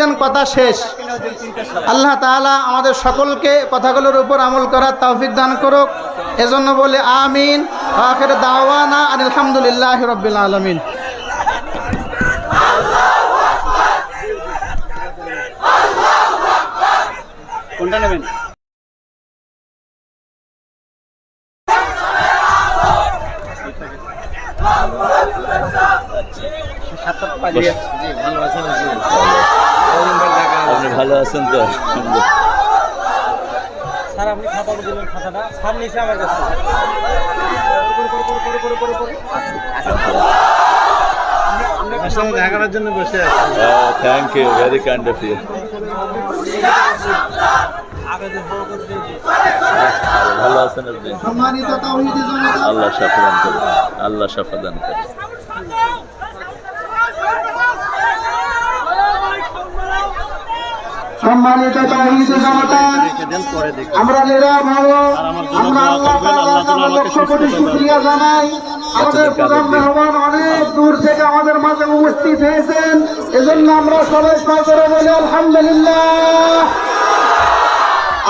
বলেছেন কথা শেষ। আল্লাহ তাআলা আমাদের সকলকে কথাগুলোর উপর আমল করার তৌফিক দান করুক, এজন্য বলে আমিন। আখির দাওয়ানা আলহামদুলিল্লাহি রাব্বিল আলামিন। কোনটা নেবেন? আপনি ভালো আছেন তো? স্যার আপনি খাতা দিলেন, খাতাটা স্যার নিচে আমার কাছে। দেখা করার জন্য বসে আছি। Thank you, very kind of you. ভালো আছেন আপনি? সম্মানিত তাওহীদি জনতা, আল্লাহ শাফা দান করুন, আল্লাহ শাফা দান করুন। সম্মানিত তাওহীদি জনতা, আমরা নীরব হব, আমরা আল্লাহ তাআলার কাছে লক্ষ কোটি শুকরিয়া জানাই। আমাদের প্রধান মেহমান অনেক দূর থেকে আমাদের মাঝে উপস্থিত হয়েছেন, এজন্য আমরা সবাই সাদরে বলি আলহামদুলিল্লাহ।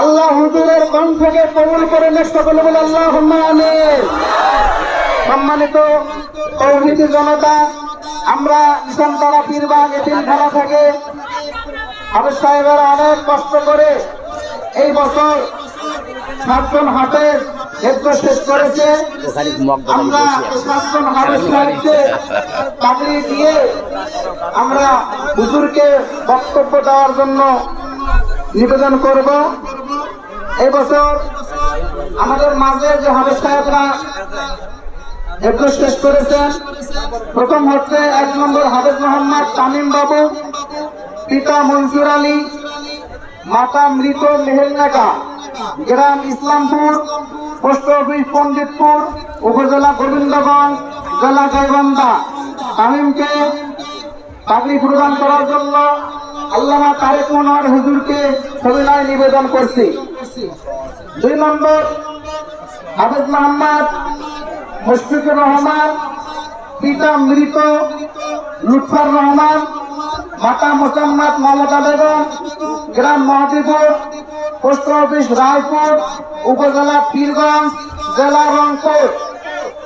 আল্লাহ হুজুরের কণ্ঠকে কবুল করে নেক্সট বলে বলে আল্লাহুম্মা আমিন। সম্মানিত তাওহীদি জনতা, আমরা ইসলামপাড়া পীরবাগ এতিমখানা থেকে হাফেজ সাহেবেরা অনেক কষ্ট করে এই বছর 7 জন হাফেজ হেফজ শেষ করেছে। আমরা 7 জন হাফেজ সাহেবকে পাগড়ি দিয়ে আমরা হুজুরকে বক্তব্য দেওয়ার জন্য নিবেদন করব। এই বছর আমাদের মাঝে যে হাফেজ সাহেবরা হেফজ শেষ করেছেন, প্রথম হচ্ছে 1 নম্বর হাফেজ মোহাম্মদ তামিম বাবু, পিতা মনসুর আলী, মাতা মৃত মেহেরনাকা, গ্রাম ইসলামপুর, পোস্ট অফিস পণ্ডিতপুর, উপজেলা গোবিন্দগঞ্জ, জেলা গাইবান্ধা। তামিমকে পাগড়ি প্রদান করার জন্য আল্লামা তারেক মনোয়ার হুজুরকে সবিনয় নিবেদন করছি। 2 নম্বর হাফেজ মোহাম্মদ মুশফিকুর রহমান, পিতা মৃত লুৎফর রহমান, মাতা মোসাম্মদ মমতা বেগম, গ্রাম মহাদিপুর, পোস্ট অফিস রায়পুর, উপজেলা পীরগঞ্জ, জেলা রংপুর।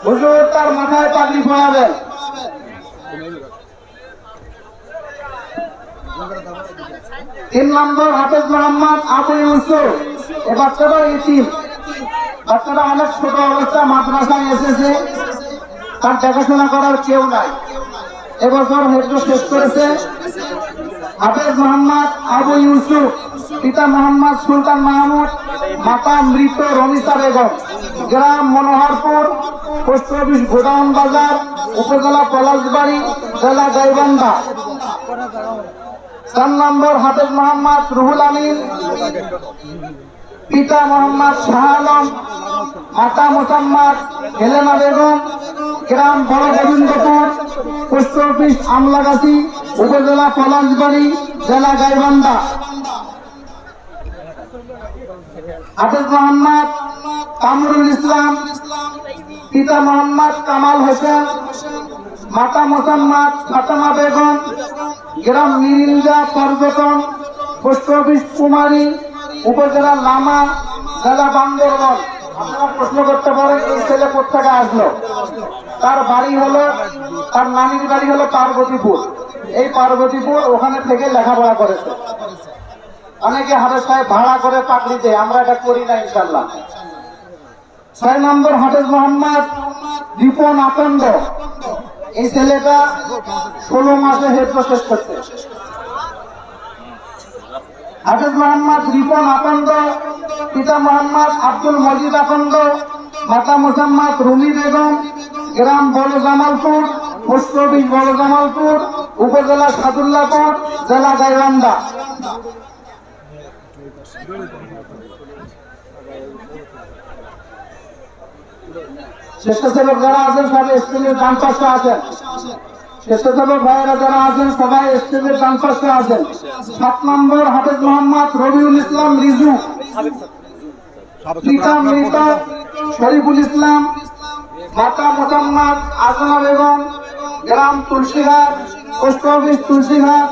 হুজুর তার মাথায় পাগড়ি পরাবেন। 3 নম্বর হাফেজ মোহাম্মদ আবু ইউসুফ। এ বাচ্চাটা ইতিম, বাচ্চাটা অনেক ছোট অবস্থা, মাদ্রাসায় এসেছে, তার দেখাশোনা করার কেউ নাই। এবছর হেফজ শেষ করেছে। হাফেজ মোহাম্মদ আবু ইউসুফ, পিতা মোহাম্মদ সুলতান মাহমুদ, মাতা মৃত রমিসা বেগম, গ্রাম মনোহরপুর, পোস্ট অফিস গোডাউন বাজার, উপজেলা পলাশবাড়ি, জেলা গাইবান্ধা। 4 নম্বর হাফেজ মোহাম্মদ রুহুল আমিন, পিতা মোহাম্মদ শাহ আলম, মাতা মোসাম্মদ হেলেনা বেগম, গ্রাম বড় গোবিন্দপুর, পোস্ট অফিস আমলাগাছি, উপজেলা পলাশবাড়ি, জেলা গাইবান্ধা। হাফেজ মোহাম্মদ কামরুল ইসলাম, পিতা মোহাম্মদ কামাল হোসেন, মাতা মোসাম্মদ ফাতেমা বেগম, গ্রাম মিরিঞ্জা পর্যটন, পোস্ট অফিস কুমারী, উপজেলা লামা, জেলা বান্দরবান। আপনারা প্রশ্ন করতে পারেন এই ছেলে কোথা আসলো? তার বাড়ি হলো, তার নানির বাড়ি হলো পার্বতীপুর। এই পার্বতীপুর ওখানে থেকে লেখাপড়া করেছে। অনেকে হাফেজ সাহেব ভাড়া করে পাগড়ি দেয়, আমরা এটা করি না ইনশাল্লাহ। 6 নম্বর হাফেজ মোহাম্মদ রিপন আকন্দ। এই ছেলেটা 16 মাসে হেফজ শেষ করছে। হাফেজ মোহাম্মদ রিপন আকন্দ, পিতা মোহাম্মদ আব্দুল মজিদ আকন্দ, মাতা মোসাম্মদ রুমি বেগম, গ্রাম বড় জামালপুর, পোস্ট অফিস বড় জামালপুর, উপজেলা সাদুল্লাপুর, জেলা গাইবান্ধা। স্বেচ্ছাসেবক যারা আছেন সবাই স্টেজের ডান পাশে আছেন। স্বেচ্ছাসেবক ভাইয়েরা যারা আছেন সবাই স্টেজের ডান পাশে আছেন। 7 নম্বর হাফেজ মোহাম্মদ রবিউল ইসলাম রিজু, পিতা মৃত শরীফুল ইসলাম, মাতা মোসাম্মদ আজনা বেগম, গ্রাম তুলসীঘাট, পোস্ট অফিস তুলসীঘাট,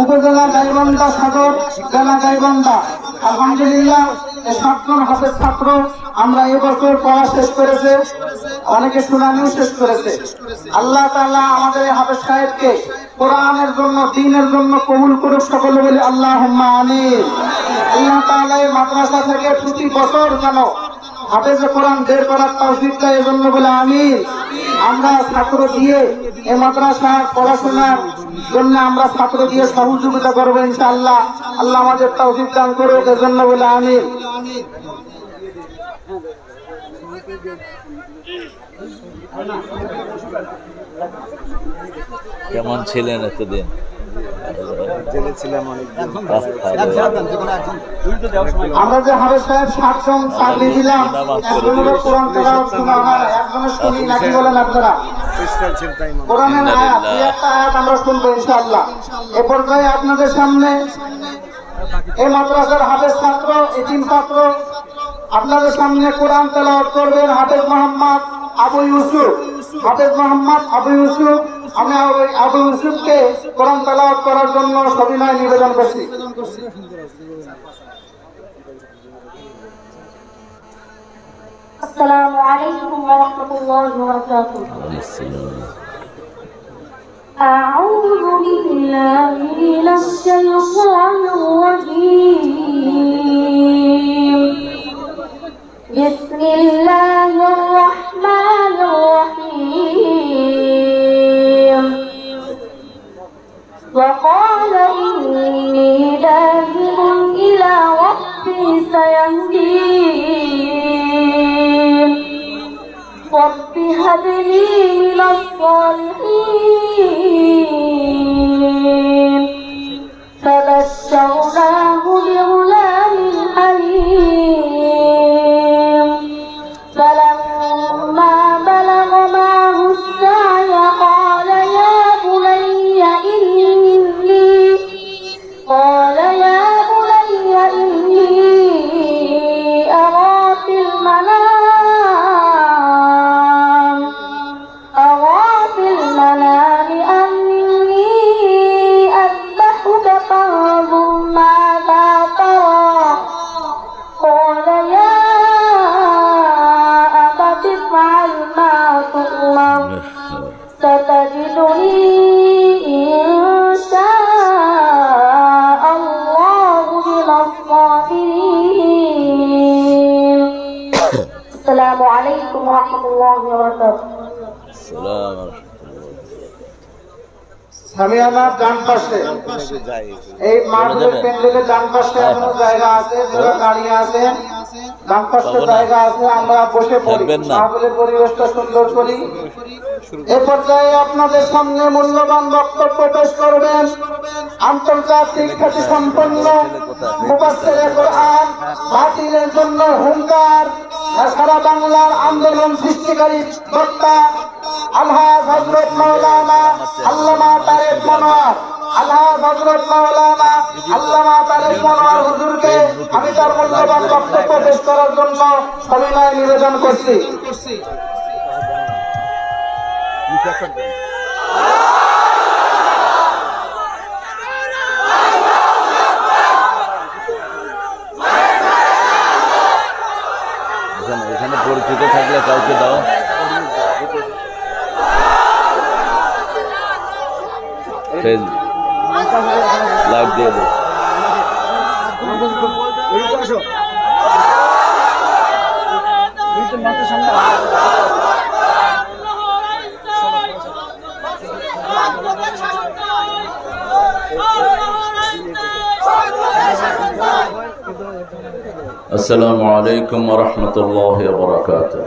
উপজেলা গাইবান্ধা সদর, জেলা গাইবান্ধা। আলহামদুলিল্লাহ এই 7 জন হাফেজ ছাত্র আমরা এবছর পড়া শেষ করেছে, অনেকে শুনানিও শেষ করেছে। আল্লাহ তাআলা আমাদের এই হাফেজ সাহেবকে কোরআনের জন্য, দ্বীনের জন্য কবুল করুক, সকলে বলি আল্লাহুম্মা আমিন। আল্লাহ তাআলা এই মাদ্রাসা থেকে প্রতি বছর যেন হাফেজে কোরআন বের করার তৌফিক দেয়, এজন্য বলে আমিন। আমরা ছাত্র দিয়ে এই মাদ্রাসার পড়াশোনার জন্য আমরা ছাত্র দিয়ে সহযোগিতা করবো ইনশাআল্লাহ। আল্লাহ আমাদের তৌফিক দান করুক, এজন্য বলে আমিন। কেমন ছিলেন এতদিন? আমরা যে হাফেজ সাহেব 7 জন চাকরি দিলাম, একজনের কোরআন তেলাওয়াত শোনা হয়, একজনের শুনি নাকি বলেন আপনারা? কোরআনের আয়াত, দুই একটা আয়াত আমরা শুনবো ইনশাআল্লাহ। এ পর্যায়ে আপনাদের সামনে এই মাদ্রাসার হাফেজ ছাত্র, এতিম ছাত্র আপনাদের সামনে কোরআন তেলাওয়াত করবেন হাফেজ মোহাম্মদ আবু ইউসুফ। হাফেজ মোহাম্মদ আবু ইউসুফ, আমি আবু ইউসুফকে কোরআন তেলাওয়াত করার জন্য সবিনয় নিবেদন করছি। السلام عليكم ورحمة الله وبركاته. أعوذ بالله من الشيطان الرجيم. بسم الله الرحمن الرحيم. وقال إني ذاهب إلى ربي سيهدين. رب هب لي من الصالحين. فبشرناه بغلام حليم. فلما بلغ معه السعي قال يا بني إني أرى في المنام أني أذبحك فانظر ماذا ترى. قال يا أبت افعل ما تؤمر. ستجدني إن شاء الله من الصابرين. السلام عليكم ورحمة الله وبركاته. সালাম। সামিয়ানার ডান পাশে, এই মাঠের প্যান্ডেলের ডান পাশে এখনো জায়গা আছে, যারা দাঁড়িয়ে আছেন ডান পাশে জায়গা আছে, আমরা বসে পড়ি, থাকবেন না। মাহফিলের পরিবেশটা সুন্দর করি। এ পর্যায়ে আপনাদের সামনে মূল্যবান বক্তব্য পেশ করবেন আন্তর্জাতিক খ্যাতি সম্পন্ন মুফাসসিরে কোরআন, বাতিলের জন্য হুঙ্কার, সারা বাংলার আন্দোলন সৃষ্টিকারী বক্তা আলহাজ হযরত মাওলানা আল্লামা তারেক মনোয়ার, আলহাজ হযরত মাওলানা আল্লামা তারেক মনোয়ার হুজুরকে আমি তার মূল্যবান বক্তব্য পেশ করার জন্য সবিনয় নিবেদন করছি। এখানে পরিচিত থাকলে কাউকে দাও। লাইভ দিয়ে দাও। السلام عليكم ورحمة الله وبركاته.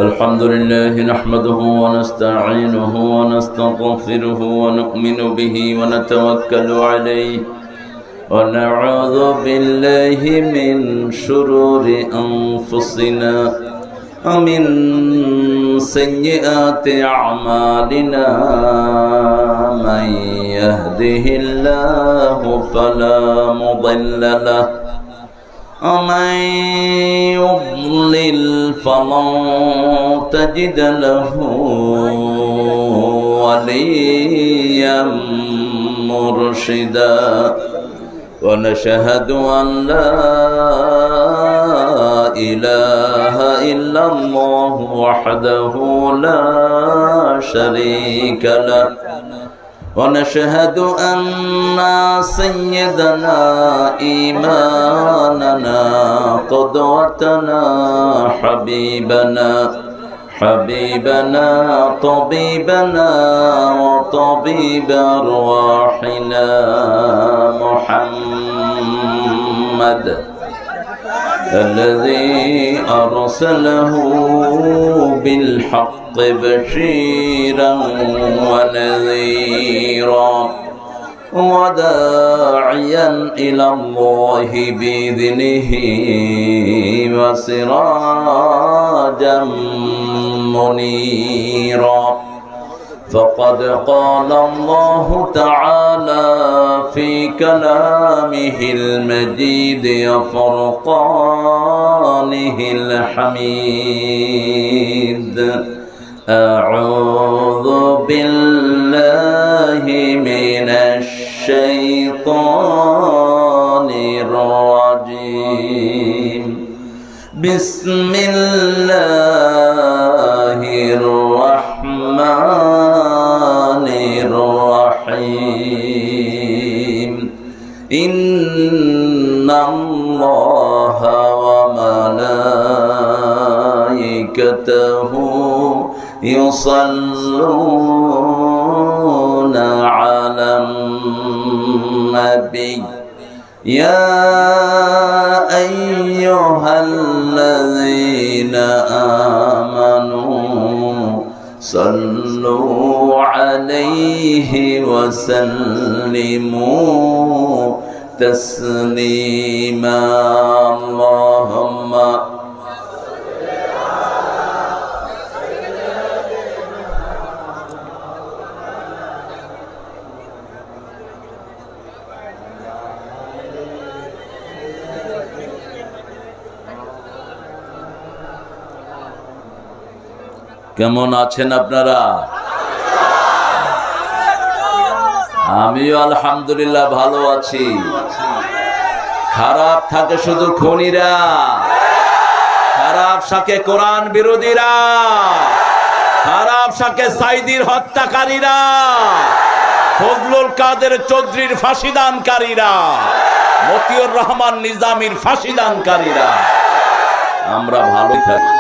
الحمد لله نحمده ونستعينه ونستغفره ونؤمن به ونتوكل عليه ونعوذ بالله من شرور أنفسنا ومن سيئات أعمالنا. من يهده الله فلا مضل له ومن يضلل فلن تجد له وليا مرشدا ونشهد أن لا إله إلا الله وحده لا شريك له ونشهد أن سيدنا إمامنا قدوتنا حبيبنا طبيبنا وطبيب أرواحنا محمد الذي أرسله بالحق بشيرا ونذيرا وداعيا إلى الله بإذنه وسراجا منيرا فقد قال الله تعالى في كلامه المجيد وفرقانه الحميد أعوذ بالله من الشيطان الرجيم بسم الله الرحمن الرحيم إن الله وملائكته يصلون على النبي يا أيها الذين آمنوا صلوا عليه وسلموا تسليما اللهم কেমন আছেন আপনারা? আমিও আলহামদুলিল্লাহ ভালো আছি। খারাপ থাকে শুধু খুনিরা, খারাপ থাকে কোরআন বিরোধীরা, খারাপ থাকে সাইদির হত্যাকারীরা, ফজলুল কাদের চৌধুরীর ফাঁসিদানকারীরা, মতিউর রহমান নিজামীর ফাঁসিদানকারীরা। আমরা ভালো থাকি।